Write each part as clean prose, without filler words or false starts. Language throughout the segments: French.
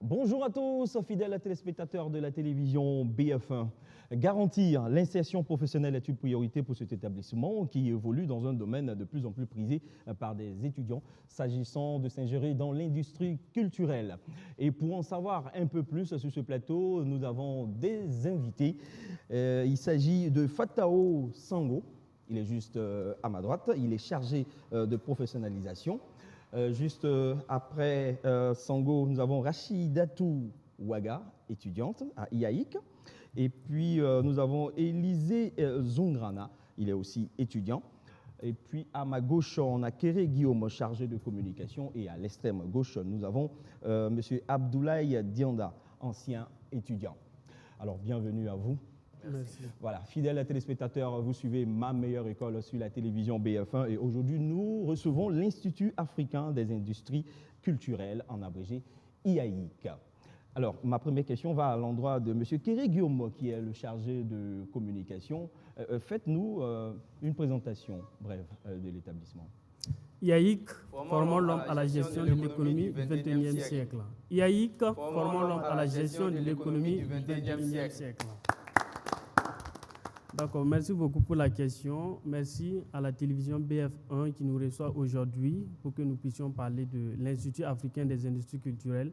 Bonjour à tous, fidèles téléspectateurs de la télévision BF1. Garantir l'insertion professionnelle est une priorité pour cet établissement qui évolue dans un domaine de plus en plus prisé par des étudiants s'agissant de s'ingérer dans l'industrie culturelle. Et pour en savoir un peu plus sur ce plateau, nous avons des invités. Il s'agit de Fatao Sango, il est juste à ma droite, il est chargé de professionnalisation. Juste après Sango, nous avons Rachidatou Ouaga, étudiante à IAIC. Et puis nous avons Élisée Zungrana, il est aussi étudiant. Et puis à ma gauche, on a Kéré Guillaume, chargé de communication. Et à l'extrême gauche, nous avons M. Abdoulaye Dianda, ancien étudiant. Alors bienvenue à vous. Merci. Voilà, fidèles téléspectateurs, vous suivez Ma Meilleure École sur la télévision BF1 et aujourd'hui nous recevons l'Institut africain des industries culturelles, en abrégé IAIC. Alors, ma première question va à l'endroit de M. Kéré Guillaume, qui est le chargé de communication. Faites-nous une présentation brève de l'établissement. IAIC, formons l'homme à la gestion de l'économie du XXIe siècle. IAIC, formons l'homme à la gestion de l'économie du XXIe siècle. D'accord, merci beaucoup pour la question. Merci à la télévision BF1 qui nous reçoit aujourd'hui pour que nous puissions parler de l'Institut africain des industries culturelles,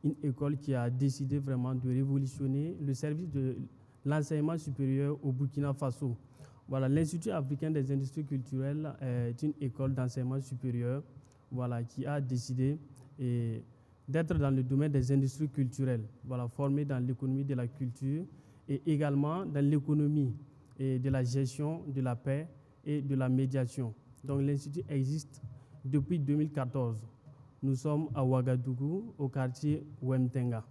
une école qui a décidé vraiment de révolutionner le service de l'enseignement supérieur au Burkina Faso. Voilà, l'Institut africain des industries culturelles est une école d'enseignement supérieur voilà, qui a décidé d'être dans le domaine des industries culturelles, voilà, formée dans l'économie de la culture et également dans l'économie et de la gestion de la paix et de la médiation. Donc l'Institut existe depuis 2014. Nous sommes à Ouagadougou, au quartier Wemtenga.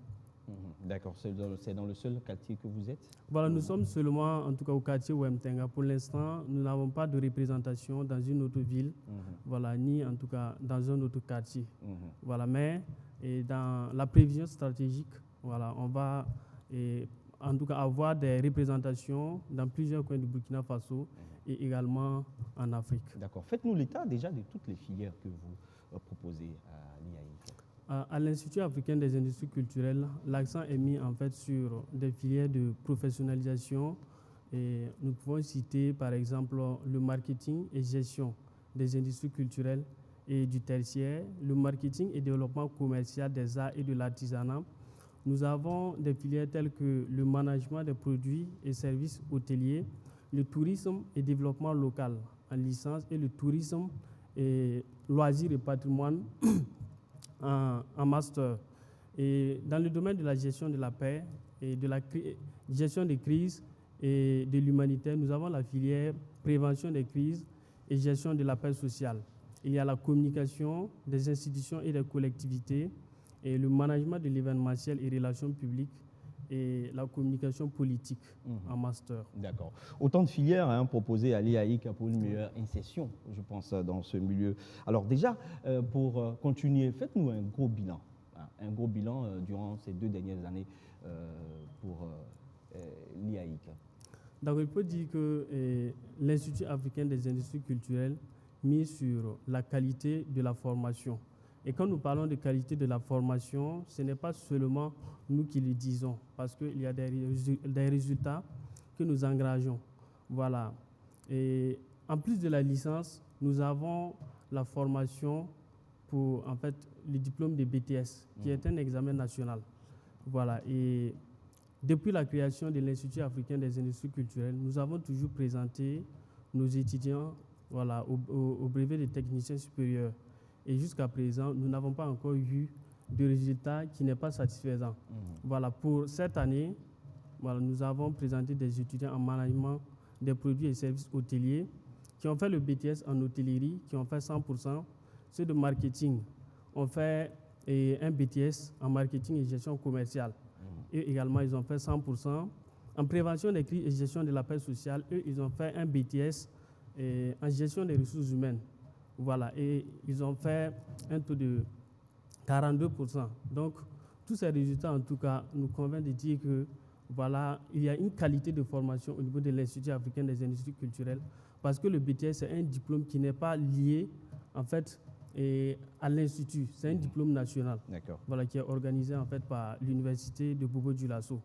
D'accord, c'est dans le seul quartier que vous êtes? Voilà, nous sommes seulement en tout cas au quartier Wemtenga. Pour l'instant, nous n'avons pas de représentation dans une autre ville, voilà, ni en tout cas dans un autre quartier. Voilà, mais dans la prévision stratégique, voilà, on va en tout cas avoir des représentations dans plusieurs coins du Burkina Faso et également en Afrique. D'accord. Faites-nous l'état déjà de toutes les filières que vous proposez à l'IAIC. À l'Institut africain des industries culturelles, l'accent est mis en fait sur des filières de professionnalisation. Et nous pouvons citer par exemple le marketing et gestion des industries culturelles et du tertiaire, le marketing et développement commercial des arts et de l'artisanat. Nous avons des filières telles que le management des produits et services hôteliers, le tourisme et développement local en licence et le tourisme et loisirs et patrimoine en master. Et dans le domaine de la gestion de la paix et de la gestion des crises et de l'humanitaire, nous avons la filière prévention des crises et gestion de la paix sociale. Il y a la communication des institutions et des collectivités, et le management de l'événementiel et relations publiques et la communication politique en master. D'accord. Autant de filières proposées à l'IAIC pour une meilleure insertion, je pense, dans ce milieu. Alors déjà, pour continuer, faites-nous un gros bilan. Un gros bilan durant ces 2 dernières années pour l'IAIC. Donc il peut dire que l'Institut africain des industries culturelles mise sur la qualité de la formation. Et quand nous parlons de qualité de la formation, ce n'est pas seulement nous qui le disons, parce qu'il y a des résultats que nous engageons. Voilà. Et en plus de la licence, nous avons la formation pour en fait le diplôme de BTS, qui est un examen national. Voilà. Et depuis la création de l'Institut africain des industries culturelles, nous avons toujours présenté nos étudiants voilà, au brevet de technicien supérieur. Et jusqu'à présent, nous n'avons pas encore eu de résultats qui n'est pas satisfaisant. Voilà, pour cette année, voilà, nous avons présenté des étudiants en management des produits et services hôteliers qui ont fait le BTS en hôtellerie, qui ont fait 100%. Ceux de marketing ont fait un BTS en marketing et gestion commerciale. eux également, ils ont fait 100%. En prévention des crises et gestion de la paix sociale, eux, ils ont fait un BTS en gestion des ressources humaines. Voilà, et ils ont fait un taux de 42%. Donc, tous ces résultats, en tout cas, nous convainquent de dire que, voilà, il y a une qualité de formation au niveau de l'Institut africain des industries culturelles, parce que le BTS, c'est un diplôme qui n'est pas lié, en fait, à l'Institut. C'est un diplôme national, voilà, qui est organisé, en fait, par l'Université de Bobo-Dioulasso.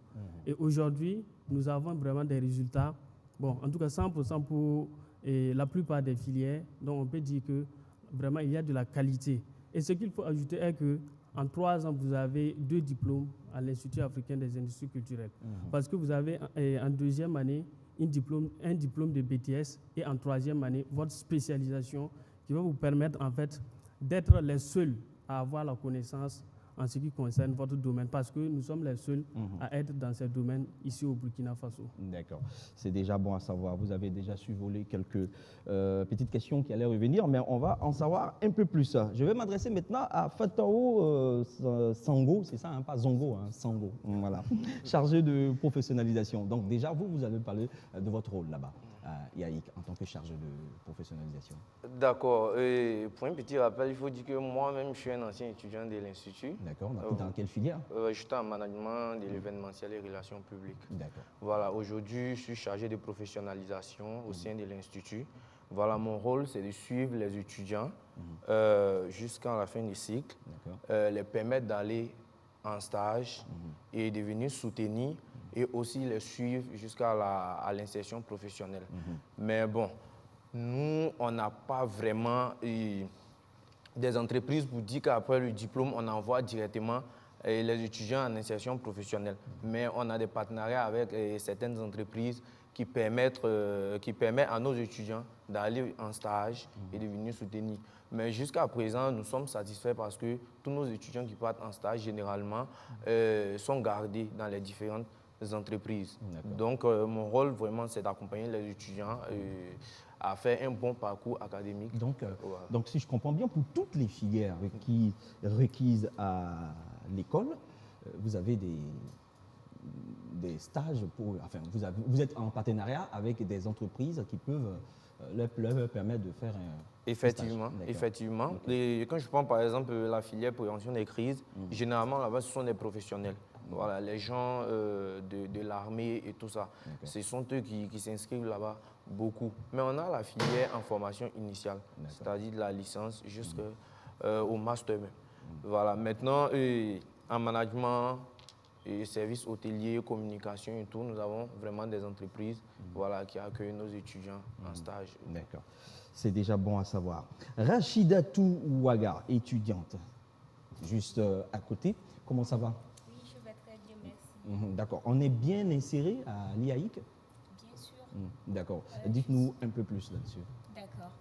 Et aujourd'hui, nous avons vraiment des résultats, bon, en tout cas 100% pour la plupart des filières, donc on peut dire que vraiment il y a de la qualité. Et ce qu'il faut ajouter est que en 3 ans, vous avez 2 diplômes à l'Institut africain des industries culturelles. Parce que vous avez en 2e année un diplôme de BTS et en 3e année votre spécialisation qui va vous permettre en fait d'être les seuls à avoir la connaissance en ce qui concerne votre domaine, parce que nous sommes les seuls à être dans ce domaine ici au Burkina Faso. D'accord, c'est déjà bon à savoir. Vous avez déjà survolé quelques petites questions qui allaient revenir, mais on va en savoir un peu plus. Je vais m'adresser maintenant à Fatao Sango, c'est ça, hein, pas Zongo, hein, Sango, voilà, chargé de professionnalisation. Donc déjà, vous allez parler de votre rôle là-bas. Yaïk, en tant que chargé de professionnalisation. D'accord. Pour un petit rappel, il faut dire que moi-même, je suis un ancien étudiant de l'Institut. D'accord. Dans quelle filière? J'étais en management de l'événementiel et relations publiques. D'accord. Voilà, aujourd'hui, je suis chargé de professionnalisation au sein de l'Institut. Voilà, mon rôle, c'est de suivre les étudiants jusqu'à la fin du cycle, les permettre d'aller en stage et de venir soutenir et aussi les suivre jusqu'à l'insertion professionnelle. Mais bon, nous, on n'a pas vraiment des entreprises pour dire qu'après le diplôme, on envoie directement les étudiants en insertion professionnelle. Mais on a des partenariats avec certaines entreprises qui permettent à nos étudiants d'aller en stage et de venir soutenir. Mais jusqu'à présent, nous sommes satisfaits parce que tous nos étudiants qui partent en stage, généralement, sont gardés dans les différentes entreprises. Donc, mon rôle, vraiment, c'est d'accompagner les étudiants à faire un bon parcours académique. Donc, si je comprends bien, pour toutes les filières requises à l'école, vous avez des stages enfin, vous êtes en partenariat avec des entreprises qui peuvent leur permettre de faire un Effectivement, effectivement. Et quand je prends par exemple la filière prévention des crises, généralement là-bas ce sont des professionnels. Voilà, les gens de l'armée et tout ça, ce sont eux qui s'inscrivent là-bas beaucoup. Mais on a la filière en formation initiale, c'est-à-dire de la licence jusqu'au master même. Voilà, maintenant en management, et services hôteliers, communication et tout, nous avons vraiment des entreprises voilà, qui accueillent nos étudiants en stage. D'accord, c'est déjà bon à savoir. Rachidatou Ouaga, étudiante, juste à côté, comment ça va? Oui, je vais très bien, merci. D'accord, on est bien inséré à l'IAIC? Bien sûr. D'accord, dites-nous un peu plus là-dessus. D'accord.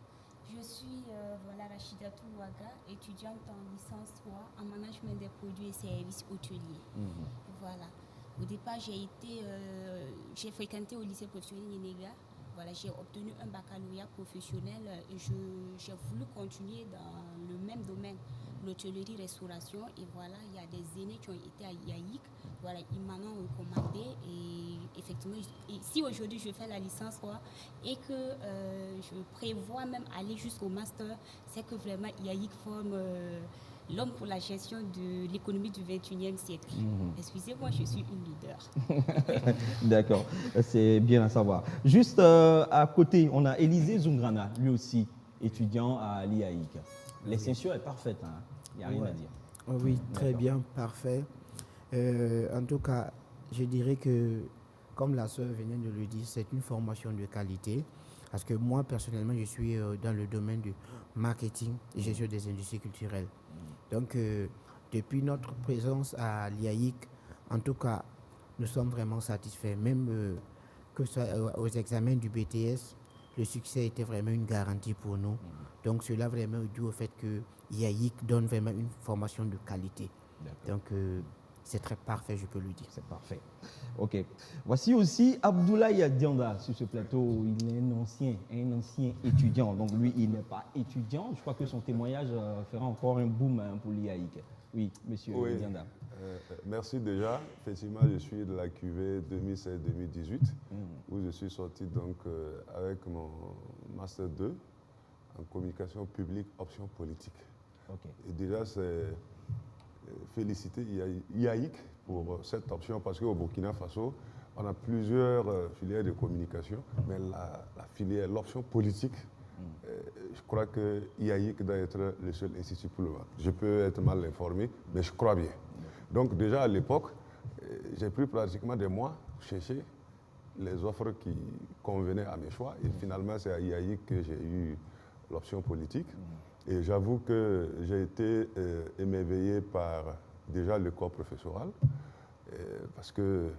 Je suis voilà, Rachidatou Ouaga, étudiante en licence 3 en management des produits et services hôteliers. Voilà. Au départ, j'ai fréquenté au lycée professionnel Yenega. Voilà, j'ai obtenu un baccalauréat professionnel et j'ai voulu continuer dans le même domaine, l'hôtellerie-restauration. Et voilà, il y a des aînés qui ont été à IAIC. Voilà, ils m'en ont recommandé. Et effectivement, si aujourd'hui je fais la licence 3 et que je prévois même aller jusqu'au master, c'est que vraiment IAIC forme l'homme pour la gestion de l'économie du 21e siècle. Excusez-moi, je suis une leader. D'accord, c'est bien à savoir. Juste à côté, on a Élisée Zungrana, lui aussi, étudiant à l'IAIC. L'extension est parfaite, hein. Il n'y a rien à dire. Oui, très bien, parfait. En tout cas, je dirais que, comme la sœur venait de le dire, c'est une formation de qualité. Parce que moi, personnellement, je suis dans le domaine du marketing et gestion des industries culturelles. Donc, depuis notre présence à l'IAIC, en tout cas, nous sommes vraiment satisfaits. Même que ce soit aux examens du BTS, le succès était vraiment une garantie pour nous. Donc, cela vraiment dû au fait que l'IAIC donne vraiment une formation de qualité. Donc, c'est très parfait, je peux le dire. C'est parfait. OK. Voici aussi Abdoulaye Dianda sur ce plateau. Il est un ancien étudiant. Donc lui, il n'est pas étudiant. Je crois que son témoignage fera encore un boom pour l'IAIC. Oui, monsieur Dianda. Merci déjà. Effectivement, je suis de la QV 2016-2018, où je suis sorti donc avec mon Master 2 en communication publique, option politique. Okay. Et déjà, c'est féliciter IAIC pour cette option, parce qu'au Burkina Faso, on a plusieurs filières de communication, mais la filière, l'option politique, je crois que IAIC doit être le seul institut pour le voir. Je peux être mal informé, mais je crois bien. Donc déjà à l'époque, j'ai pris pratiquement des mois pour chercher les offres qui convenaient à mes choix. Et finalement, c'est à IAIC que j'ai eu l'option politique. Et j'avoue que j'ai été émerveillé par déjà le corps professoral, parce que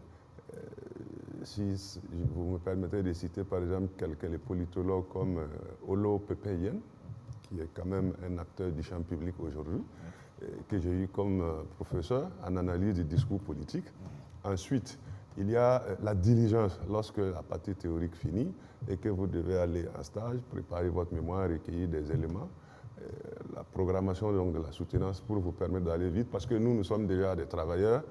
si vous me permettez de citer par exemple quelques politologues comme Olo Pepeyen, qui est quand même un acteur du champ public aujourd'hui, que j'ai eu comme professeur en analyse du discours politique. Ensuite, il y a la diligence lorsque la partie théorique finit et que vous devez aller en stage, préparer votre mémoire, recueillir des éléments. La programmation donc, de la soutenance pour vous permettre d'aller vite, parce que nous sommes déjà des travailleurs.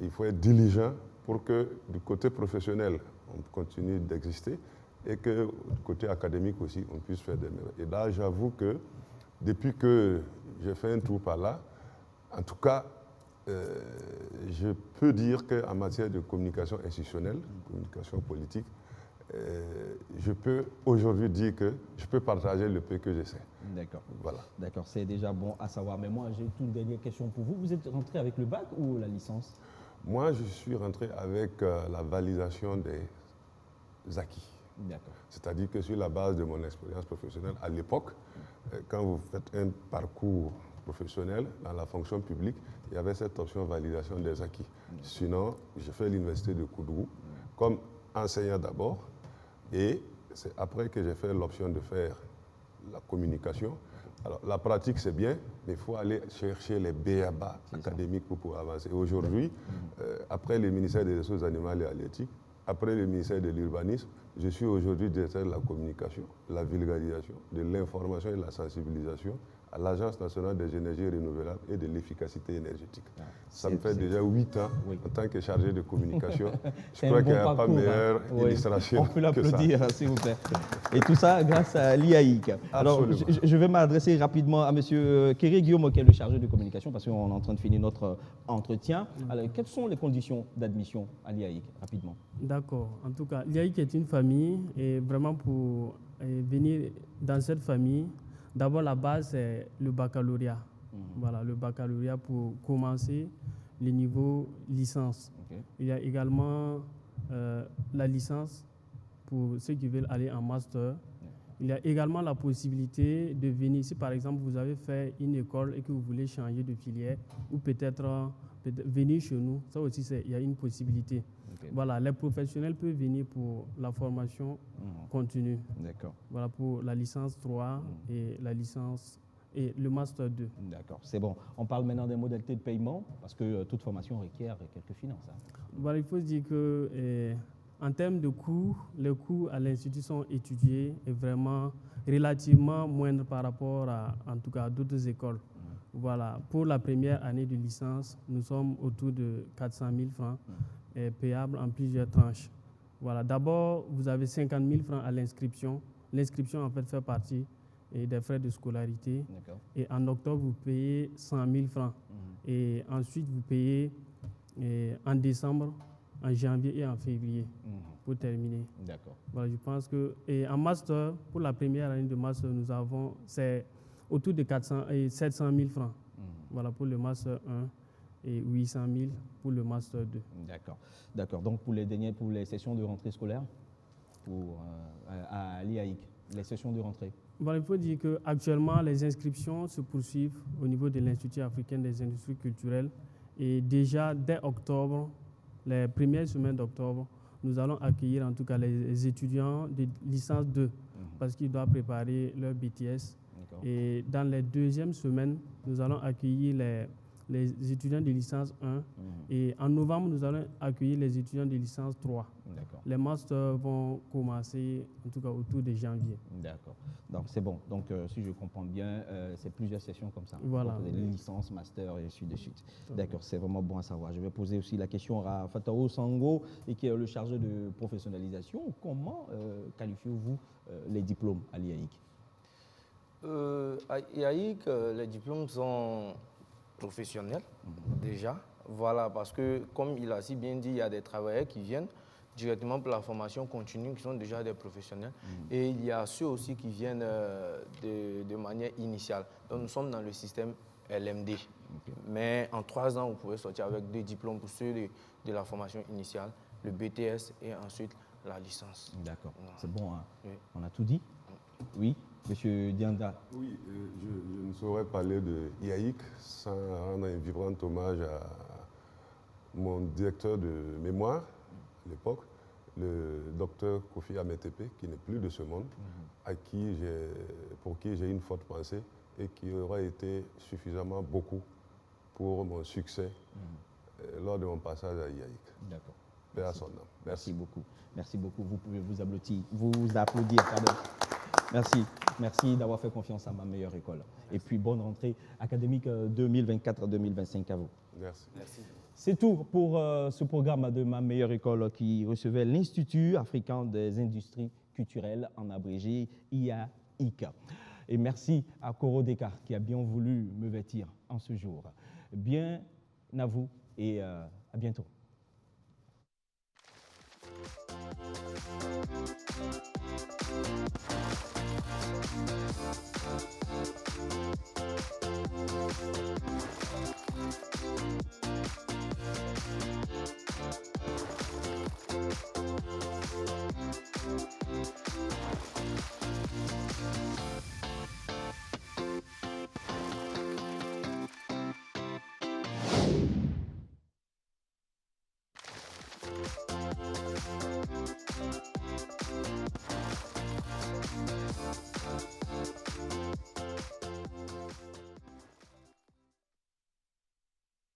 Il faut être diligent pour que du côté professionnel, on continue d'exister et que du côté académique aussi, on puisse faire des merveilles. Et là, j'avoue que depuis que j'ai fait un tour par là, en tout cas, je peux dire qu'en matière de communication institutionnelle, communication politique, je peux aujourd'hui dire que je peux partager le peu que je sais. D'accord. Voilà. D'accord, c'est déjà bon à savoir. Mais moi, j'ai une dernière question pour vous. Vous êtes rentré avec le bac ou la licence? Moi, je suis rentré avec la validation des acquis. D'accord. C'est-à-dire que sur la base de mon expérience professionnelle, à l'époque, quand vous faites un parcours professionnel dans la fonction publique, il y avait cette option validation des acquis. Sinon, j'ai fait l'université de Koudou comme enseignant d'abord, et c'est après que j'ai fait l'option de faire la communication. Alors, la pratique, c'est bien, mais il faut aller chercher les b.a.-ba académiques pour pouvoir avancer. Aujourd'hui, après le ministère des Ressources animales et halieutiques, après le ministère de l'Urbanisme, je suis aujourd'hui directeur de la communication, de la vulgarisation, de l'information et de la sensibilisation à l'Agence nationale des énergies renouvelables et de l'efficacité énergétique. Ça me fait déjà 8 ans en tant que chargé de communication. Je crois qu'il n'y a pas meilleure illustration. On peut l'applaudir, s'il vous plaît. Et tout ça grâce à l'IAIC. Alors, je vais m'adresser rapidement à M. Kéré Guillaume, qui est le chargé de communication, parce qu'on est en train de finir notre entretien. Alors, quelles sont les conditions d'admission à l'IAIC, rapidement? D'accord. En tout cas, l'IAIC est une famille, et vraiment pour venir dans cette famille, d'abord, la base, c'est le baccalauréat. Voilà, le baccalauréat pour commencer le niveau licence. Okay. Il y a également la licence pour ceux qui veulent aller en master. Il y a également la possibilité de venir, si par exemple vous avez fait une école et que vous voulez changer de filière, ou peut-être venir chez nous, ça aussi, il y a une possibilité. Okay. Voilà, les professionnels peuvent venir pour la formation continue. D'accord. Voilà, pour la licence 3 et la licence et le master 2. D'accord, c'est bon. On parle maintenant des modalités de paiement, parce que toute formation requiert quelques finances. Voilà, il faut se dire que en termes de coûts, les coûts à l'institut sont étudiés et vraiment relativement moindres par rapport à, en tout cas, à d'autres écoles. Voilà, pour la première année de licence, nous sommes autour de 400 000 francs payables en plusieurs tranches. Voilà, d'abord, vous avez 50 000 francs à l'inscription. L'inscription, en fait, fait partie des frais de scolarité. Et en octobre, vous payez 100 000 francs. Et ensuite, vous payez en décembre, en janvier et en février pour terminer. D'accord. Voilà, je pense que... Et en master, pour la première année de master, nous avons... C'est autour de 700 000 francs. Voilà, pour le master 1 et 800 000 pour le master 2. D'accord. D'accord. Donc, pour les sessions de rentrée scolaire à l'IAIC, les sessions de rentrée. Bon, il faut dire qu'actuellement, les inscriptions se poursuivent au niveau de l'Institut africain des industries culturelles. Et déjà, dès octobre, les premières semaines d'octobre, nous allons accueillir en tout cas les étudiants de licence 2 parce qu'ils doivent préparer leur BTS. Et dans les deuxièmes semaines, nous allons accueillir les étudiants de licence 1. Et en novembre, nous allons accueillir les étudiants de licence 3. D'accord. Les masters vont commencer, en tout cas, autour de janvier. D'accord. Donc, c'est bon. Donc, si je comprends bien, c'est plusieurs sessions comme ça. Voilà. Donc, les licences, master et ainsi de suite. D'accord, c'est vraiment bon à savoir. Je vais poser aussi la question à Fatao Sango, et qui est le chargé de professionnalisation. Comment qualifiez-vous les diplômes à l'IAIC? À l'IAIC, les diplômes sont professionnels, déjà. Voilà, parce que, comme il a si bien dit, il y a des travailleurs qui viennent directement pour la formation continue, qui sont déjà des professionnels. Et il y a ceux aussi qui viennent de manière initiale. Donc, nous sommes dans le système LMD. Mais en 3 ans, vous pouvez sortir avec 2 diplômes pour ceux de la formation initiale, le BTS et ensuite la licence. D'accord, Voilà. c'est bon, hein? Oui. On a tout dit? Oui, Monsieur Dianda. Oui, je ne saurais parler de IAIC sans rendre un vibrant hommage à mon directeur de mémoire à l'époque, le docteur Kofi Ametepe, qui n'est plus de ce monde, pour qui j'ai une forte pensée et qui aura été suffisamment beaucoup pour mon succès lors de mon passage à IAIC. D'accord. Paix à son âme. Merci beaucoup. Merci beaucoup. Vous pouvez vous applaudir. Pardon. Merci. Merci d'avoir fait confiance à ma meilleure école. Merci. Et puis, bonne rentrée académique 2024-2025 à vous. Merci. Merci. C'est tout pour ce programme de ma meilleure école qui recevait l'Institut africain des industries culturelles, en abrégé IAIC. Et merci à Koro Deka qui a bien voulu me vêtir en ce jour. Bien à vous et à bientôt.